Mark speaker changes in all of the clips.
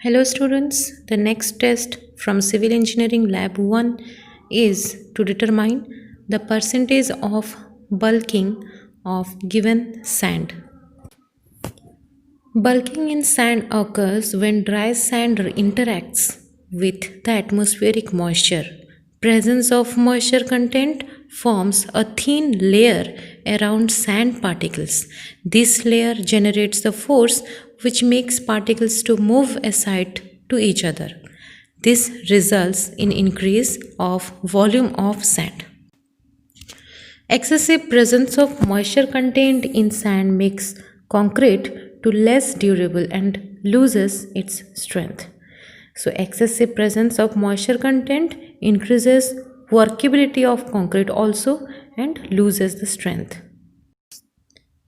Speaker 1: Hello students, the next test from Civil Engineering Lab 1 is to determine the percentage of bulking of given sand. Bulking in sand occurs when dry sand interacts with the atmospheric moisture. Presence of moisture content forms a thin layer around sand particles. This layer generates the force which makes particles to move aside to each other. This results in increase of volume of sand. Excessive presence of moisture content in sand makes concrete to less durable and loses its strength. So excessive presence of moisture content increases workability of concrete also and loses the strength.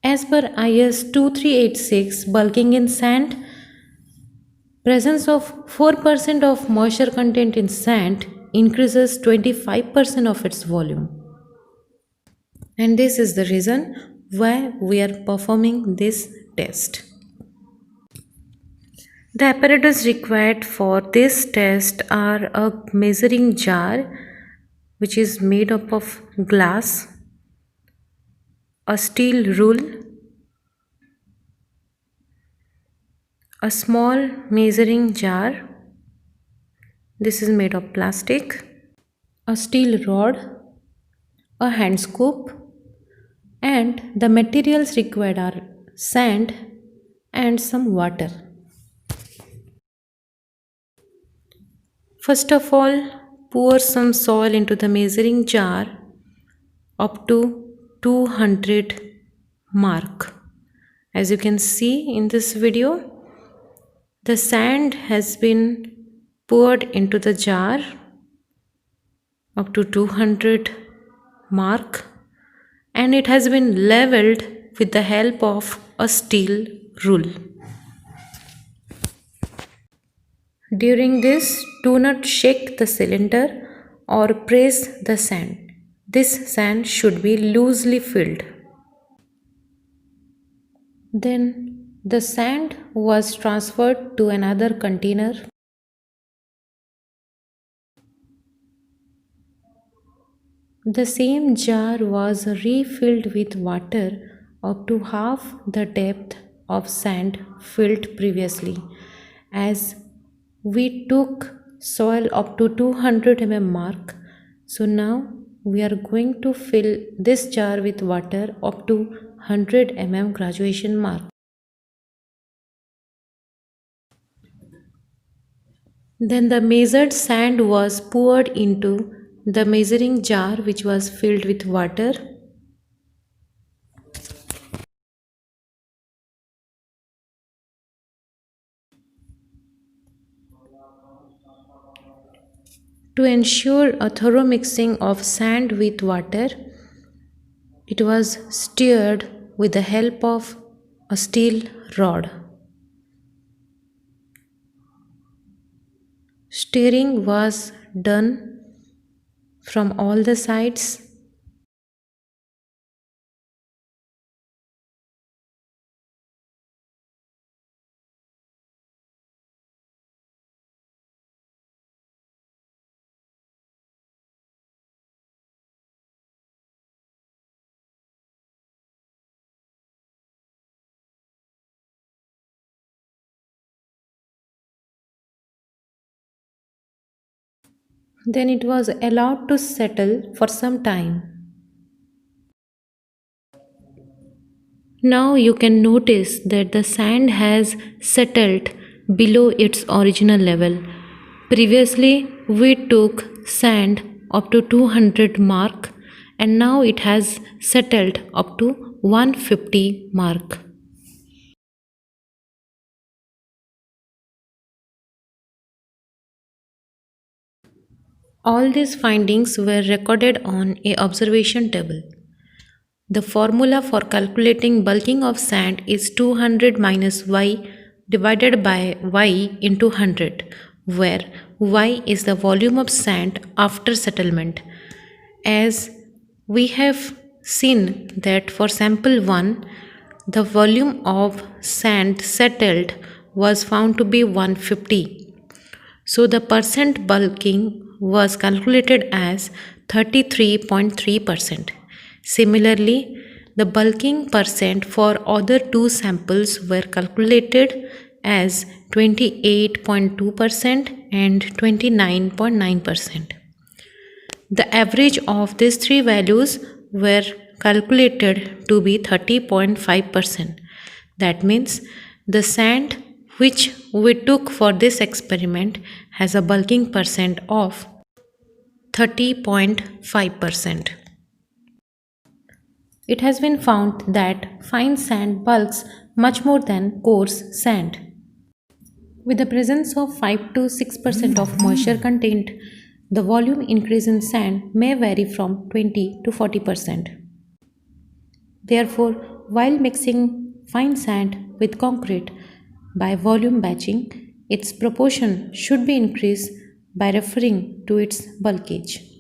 Speaker 1: As per IS 2386, bulking in sand, presence of 4% of moisture content in sand increases 25% of its volume. And this is the reason why we are performing this test. The apparatus required for this test are a measuring jar which is made up of glass, a steel rule, a small measuring jar, this is made of plastic, a steel rod, a hand scoop, and the materials required are sand and some water. First of all, pour some soil into the measuring jar up to 200 mark. As you can see in this video, the sand has been poured into the jar up to 200 mark and it has been leveled with the help of a steel rule. During this, do not shake the cylinder or press the sand. This sand should be loosely filled. Then the sand was transferred to another container. The same jar was refilled with water up to half the depth of sand filled previously. As we took soil up to 200 mm mark, so now we are going to fill this jar with water up to 100 mm graduation mark. Then the measured sand was poured into the measuring jar which was filled with water. To ensure a thorough mixing of sand with water, it was stirred with the help of a steel rod. Stirring was done from all the sides. Then it was allowed to settle for some time. Now you can notice that the sand has settled below its original level. Previously we took sand up to 200 mark and now it has settled up to 150 mark. All these findings were recorded on a observation table. The formula for calculating bulking of sand is 200 minus y divided by y into 100, where y is the volume of sand after settlement. As we have seen that for sample 1, the volume of sand settled was found to be 150. So the percent bulking was calculated as 33.3%. Similarly, the bulking percent for other two samples were calculated as 28.2% and 29.9%. The average of these three values were calculated to be 30.5%. That means the sand which we took for this experiment has a bulking percent of 30.5%. It has been found that fine sand bulks much more than coarse sand. With the presence of 5 to 6% of moisture content, the volume increase in sand may vary from 20 to 40%. Therefore, while mixing fine sand with concrete by volume batching, its proportion should be increased by referring to its bulkage.